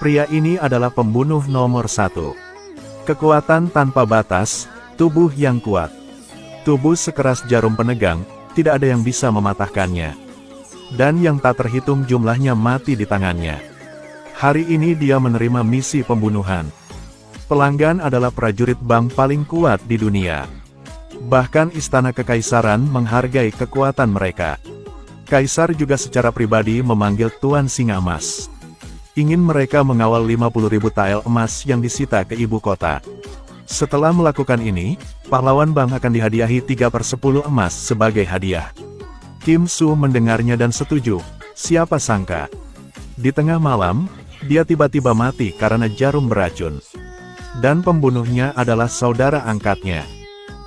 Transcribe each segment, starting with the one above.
Pria ini adalah pembunuh nomor 1. Kekuatan tanpa batas, tubuh yang kuat. Tubuh sekeras jarum penegang, tidak ada yang bisa mematahkannya. Dan yang tak terhitung jumlahnya mati di tangannya. Hari ini dia menerima misi pembunuhan. Pelanggan adalah prajurit bank paling kuat di dunia. Bahkan istana kekaisaran menghargai kekuatan mereka. Kaisar juga secara pribadi memanggil Tuan Singa Emas. Ingin mereka mengawal 50.000 tael emas yang disita ke ibu kota. Setelah melakukan ini, pahlawan bank akan dihadiahi 3/10 emas sebagai hadiah. Kim Su mendengarnya dan setuju. Siapa sangka, di tengah malam, dia tiba-tiba mati karena jarum beracun. Dan pembunuhnya adalah saudara angkatnya,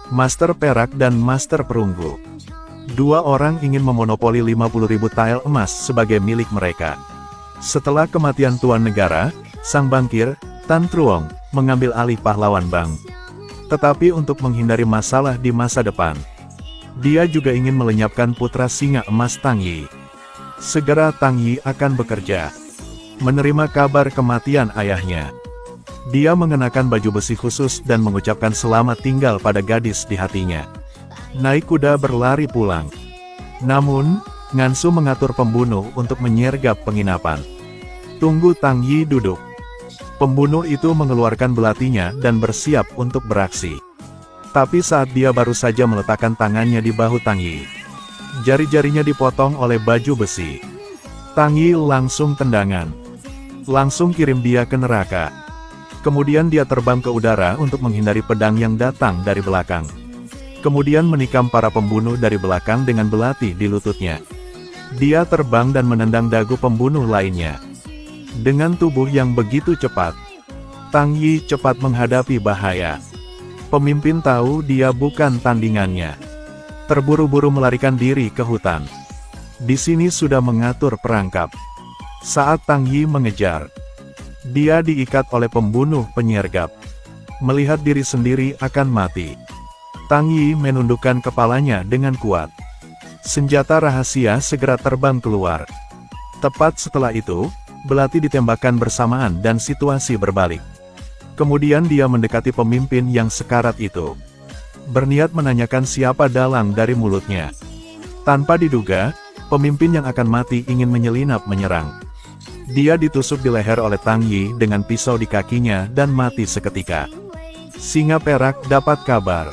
Master Perak dan Master Perunggu. Dua orang ingin memonopoli 50.000 tael emas sebagai milik mereka. Setelah kematian Tuan Negara, sang bankir, Tan Truong, mengambil alih pahlawan bank. Tetapi untuk menghindari masalah di masa depan, dia juga ingin melenyapkan putra singa emas Tang Yi. Segera Tang Yi akan bekerja. Menerima kabar kematian ayahnya, dia mengenakan baju besi khusus dan mengucapkan selamat tinggal pada gadis di hatinya. Naik kuda berlari pulang. Namun, Ngansu mengatur pembunuh untuk menyergap penginapan. Tunggu Tang Yi duduk. Pembunuh itu mengeluarkan belatinya dan bersiap untuk beraksi. Tapi saat dia baru saja meletakkan tangannya di bahu Tang Yi, jari-jarinya dipotong oleh baju besi. Tang Yi langsung tendangan. Langsung kirim dia ke neraka. Kemudian dia terbang ke udara untuk menghindari pedang yang datang dari belakang. Kemudian menikam para pembunuh dari belakang dengan belati di lututnya. Dia terbang dan menendang dagu pembunuh lainnya. Dengan tubuh yang begitu cepat, Tang Yi cepat menghadapi bahaya. Pemimpin tahu dia bukan tandingannya. Terburu-buru melarikan diri ke hutan. Di sini sudah mengatur perangkap. Saat Tang Yi mengejar, dia diikat oleh pembunuh penyergap. Melihat diri sendiri akan mati, Tang Yi menundukkan kepalanya dengan kuat. Senjata rahasia segera terbang keluar. Tepat setelah itu, belati ditembakkan bersamaan dan situasi berbalik. Kemudian dia mendekati pemimpin yang sekarat itu. Berniat menanyakan siapa dalang dari mulutnya. Tanpa diduga, pemimpin yang akan mati ingin menyelinap menyerang. Dia ditusuk di leher oleh Tang Yi dengan pisau di kakinya dan mati seketika. Singa Perak dapat kabar.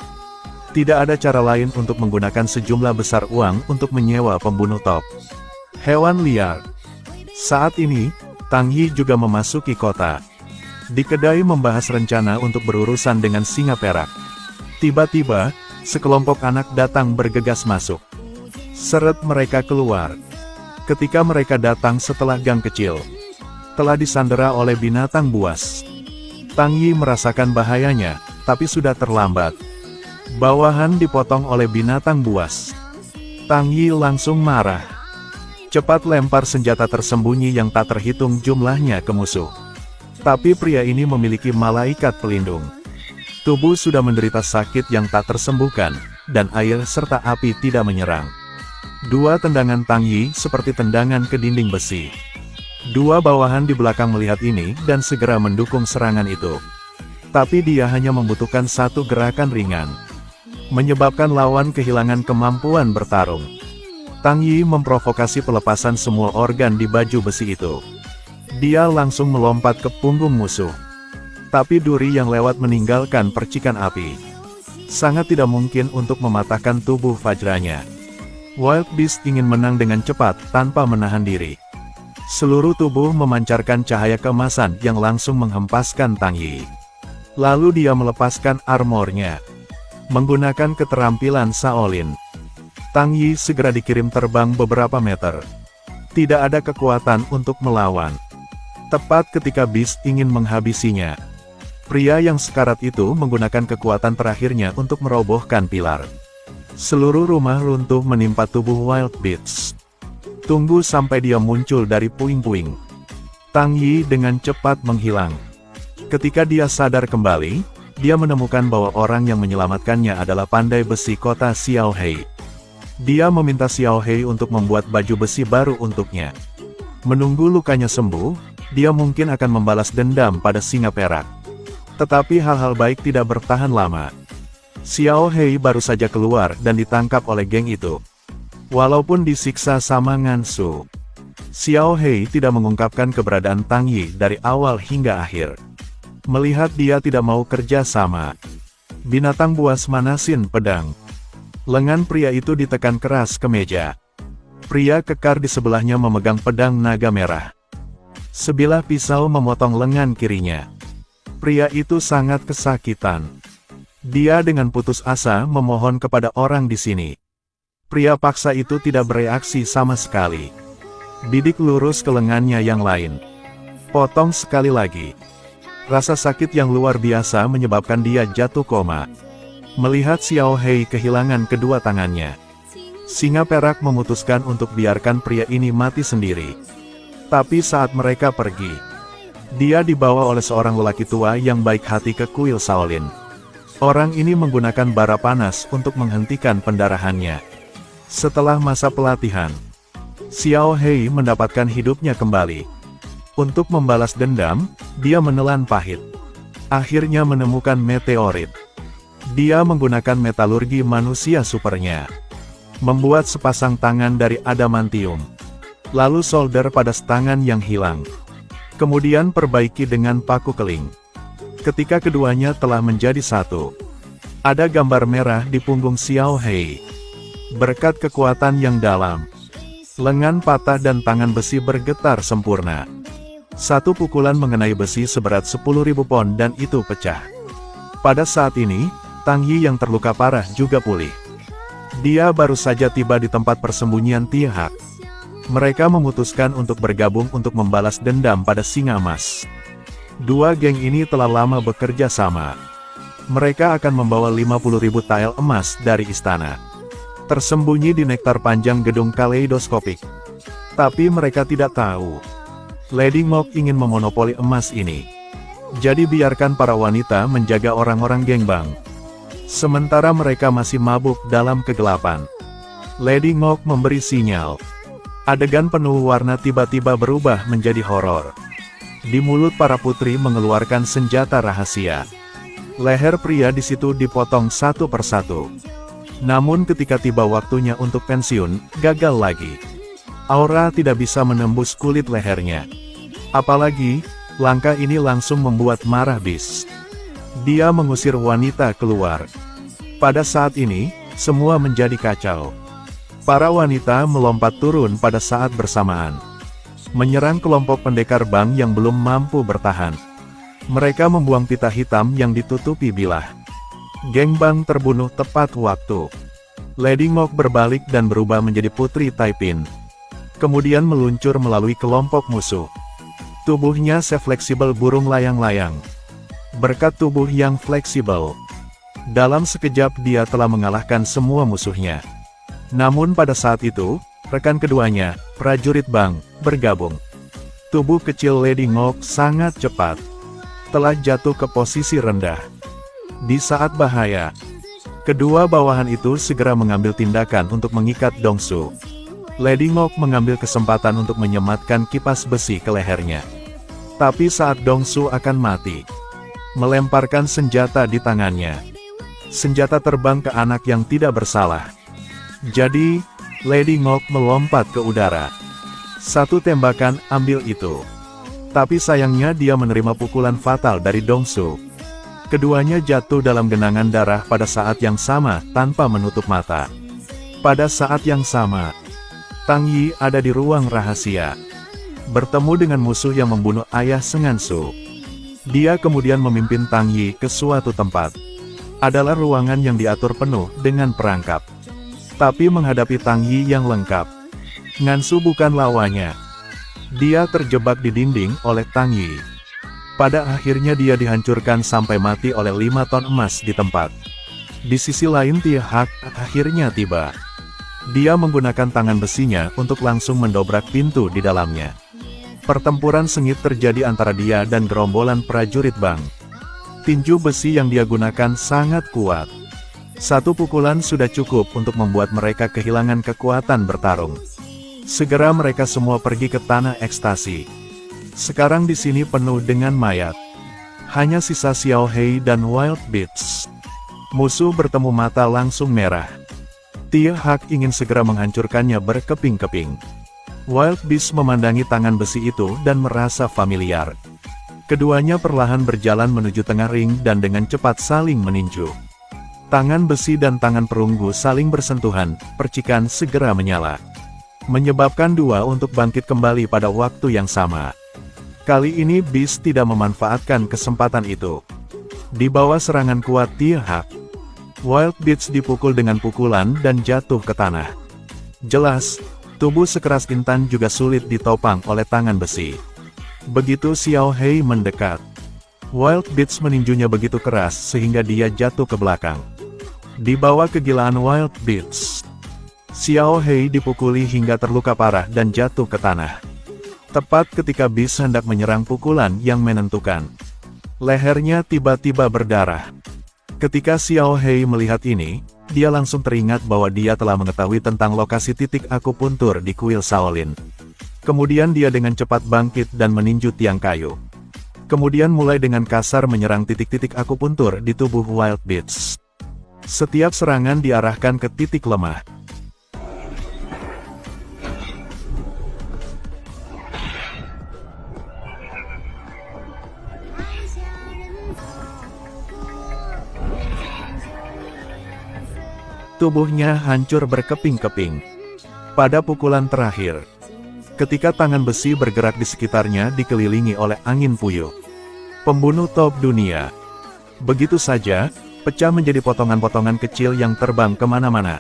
Tidak ada cara lain untuk menggunakan sejumlah besar uang untuk menyewa pembunuh top. Hewan liar. Saat ini, Tang Yi juga memasuki kota. Di kedai membahas rencana untuk berurusan dengan Singa Perak. Tiba-tiba, sekelompok anak datang bergegas masuk. Seret mereka keluar. Ketika mereka datang setelah gang kecil, telah disandera oleh binatang buas. Tang Yi merasakan bahayanya, tapi sudah terlambat. Bawahan dipotong oleh binatang buas. Tang Yi langsung marah. Cepat lempar senjata tersembunyi yang tak terhitung jumlahnya ke musuh. Tapi pria ini memiliki malaikat pelindung. Tubuh sudah menderita sakit yang tak tersembuhkan, dan air serta api tidak menyerang. Dua tendangan Tang Yi seperti tendangan ke dinding besi. Dua bawahan di belakang melihat ini dan segera mendukung serangan itu. Tapi dia hanya membutuhkan satu gerakan ringan, menyebabkan lawan kehilangan kemampuan bertarung. Tang Yi memprovokasi pelepasan semua organ di baju besi itu. Dia langsung melompat ke punggung musuh. Tapi duri yang lewat meninggalkan percikan api. Sangat tidak mungkin untuk mematahkan tubuh Vajranya. Wild Beast ingin menang dengan cepat tanpa menahan diri. Seluruh tubuh memancarkan cahaya keemasan yang langsung menghempaskan Tang Yi. Lalu dia melepaskan armornya. Menggunakan keterampilan Shaolin, Tang Yi segera dikirim terbang beberapa meter. Tidak ada kekuatan untuk melawan. Tepat ketika Beast ingin menghabisinya, pria yang sekarat itu menggunakan kekuatan terakhirnya untuk merobohkan pilar. Seluruh rumah runtuh menimpa tubuh Wild Beast. Tunggu sampai dia muncul dari puing-puing. Tang Yi dengan cepat menghilang. Ketika dia sadar kembali, dia menemukan bahwa orang yang menyelamatkannya adalah pandai besi kota Xiao Hei. Dia meminta Xiao Hei untuk membuat baju besi baru untuknya. Menunggu lukanya sembuh, dia mungkin akan membalas dendam pada singa perak. Tetapi hal-hal baik tidak bertahan lama. Xiao Hei baru saja keluar dan ditangkap oleh geng itu. Walaupun disiksa sama Ngansu, Xiao Hei tidak mengungkapkan keberadaan Tang Yi dari awal hingga akhir. Melihat dia tidak mau kerja sama, binatang buas manasin pedang. Lengan pria itu ditekan keras ke meja. Pria kekar di sebelahnya memegang pedang naga merah. Sebilah pisau memotong lengan kirinya. Pria itu sangat kesakitan. Dia dengan putus asa memohon kepada orang di sini. Pria paksa itu tidak bereaksi sama sekali. Bidik lurus ke lengannya yang lain. Potong sekali lagi. Rasa sakit yang luar biasa menyebabkan dia jatuh koma. Melihat Xiao Hei kehilangan kedua tangannya, singa perak memutuskan untuk biarkan pria ini mati sendiri. Tapi saat mereka pergi, dia dibawa oleh seorang lelaki tua yang baik hati ke kuil Shaolin. Orang ini menggunakan bara panas untuk menghentikan pendarahannya. Setelah masa pelatihan, Xiao Hei mendapatkan hidupnya kembali. Untuk membalas dendam, dia menelan pahit. Akhirnya menemukan meteorit. Dia menggunakan metalurgi manusia supernya. Membuat sepasang tangan dari adamantium. Lalu solder pada tangan yang hilang. Kemudian perbaiki dengan paku keling. Ketika keduanya telah menjadi satu, ada gambar merah di punggung Xiao Hei. Berkat kekuatan yang dalam, lengan patah dan tangan besi bergetar sempurna. Satu pukulan mengenai besi seberat 10.000 pon dan itu pecah. Pada saat ini, Tang Yi yang terluka parah juga pulih. Dia baru saja tiba di tempat persembunyian Tie Hak. Mereka memutuskan untuk bergabung untuk membalas dendam pada singa emas. Dua geng ini telah lama bekerja sama. Mereka akan membawa 50.000 tael emas dari istana. Tersembunyi di nektar panjang gedung kaleidoskopik. Tapi mereka tidak tahu, Lady Mok ingin memonopoli emas ini. Jadi biarkan para wanita menjaga orang-orang geng Bang. Sementara mereka masih mabuk dalam kegelapan. Lady Mok memberi sinyal. Adegan penuh warna tiba-tiba berubah menjadi horor. Di mulut para putri mengeluarkan senjata rahasia. Leher pria di situ dipotong satu persatu. Namun ketika tiba waktunya untuk pensiun, gagal lagi. Aura tidak bisa menembus kulit lehernya. Apalagi, langkah ini langsung membuat marah Beast. Dia mengusir wanita keluar. Pada saat ini, semua menjadi kacau. Para wanita melompat turun pada saat bersamaan. Menyerang kelompok pendekar Bang yang belum mampu bertahan. Mereka membuang pita hitam yang ditutupi bilah. Geng Bang terbunuh tepat waktu. Lady Mok berbalik dan berubah menjadi Putri Taipin. Kemudian meluncur melalui kelompok musuh. Tubuhnya sefleksibel burung layang-layang. Berkat tubuh yang fleksibel, dalam sekejap dia telah mengalahkan semua musuhnya. Namun pada saat itu, rekan keduanya, prajurit Bang, bergabung. Tubuh kecil Lady Mok sangat cepat. Telah jatuh ke posisi rendah. Di saat bahaya, kedua bawahan itu segera mengambil tindakan untuk mengikat Dongsu. Lady Mok mengambil kesempatan untuk menyematkan kipas besi ke lehernya. Tapi saat Dongsu akan mati, melemparkan senjata di tangannya. Senjata terbang ke anak yang tidak bersalah. Jadi, Lady Mok melompat ke udara. Satu tembakan ambil itu. Tapi sayangnya dia menerima pukulan fatal dari Dongsu. Keduanya jatuh dalam genangan darah pada saat yang sama, tanpa menutup mata. Pada saat yang sama, Tang Yi ada di ruang rahasia. Bertemu dengan musuh yang membunuh ayah Sengansu. Dia kemudian memimpin Tang Yi ke suatu tempat. Adalah ruangan yang diatur penuh dengan perangkap. Tapi menghadapi Tang Yi yang lengkap, Ngansu bukan lawannya. Dia terjebak di dinding oleh Tang Yi. Pada akhirnya dia dihancurkan sampai mati oleh 5 ton emas di tempat. Di sisi lain Tie Hak akhirnya tiba. Dia menggunakan tangan besinya untuk langsung mendobrak pintu di dalamnya. Pertempuran sengit terjadi antara dia dan gerombolan prajurit Bang. Tinju besi yang dia gunakan sangat kuat. Satu pukulan sudah cukup untuk membuat mereka kehilangan kekuatan bertarung. Segera mereka semua pergi ke tanah ekstasi. Sekarang di sini penuh dengan mayat. Hanya sisa Xiao Hei dan Wild Beasts. Musuh bertemu mata langsung merah. Tie Hak ingin segera menghancurkannya berkeping-keping. Wild Beast memandangi tangan besi itu dan merasa familiar. Keduanya perlahan berjalan menuju tengah ring dan dengan cepat saling meninju. Tangan besi dan tangan perunggu saling bersentuhan, percikan segera menyala. Menyebabkan dua untuk bangkit kembali pada waktu yang sama. Kali ini Beast tidak memanfaatkan kesempatan itu. Di bawah serangan kuat Tie Hak, Wild Beast dipukul dengan pukulan dan jatuh ke tanah. Jelas, tubuh sekeras intan juga sulit ditopang oleh tangan besi. Begitu Xiao Hei mendekat, Wild Beast meninjunya begitu keras sehingga dia jatuh ke belakang. Di bawah kegilaan Wild Beast, Xiao Hei dipukuli hingga terluka parah dan jatuh ke tanah. Tepat ketika Beast hendak menyerang pukulan yang menentukan, lehernya tiba-tiba berdarah. Ketika Xiao Hei melihat ini, dia langsung teringat bahwa dia telah mengetahui tentang lokasi titik akupuntur di kuil Shaolin. Kemudian dia dengan cepat bangkit dan meninju tiang kayu. Kemudian mulai dengan kasar menyerang titik-titik akupuntur di tubuh Wild Beast. Setiap serangan diarahkan ke titik lemah. Tubuhnya hancur berkeping-keping. Pada pukulan terakhir, ketika tangan besi bergerak di sekitarnya dikelilingi oleh angin puyuh, pembunuh top dunia begitu saja pecah menjadi potongan-potongan kecil yang terbang kemana-mana.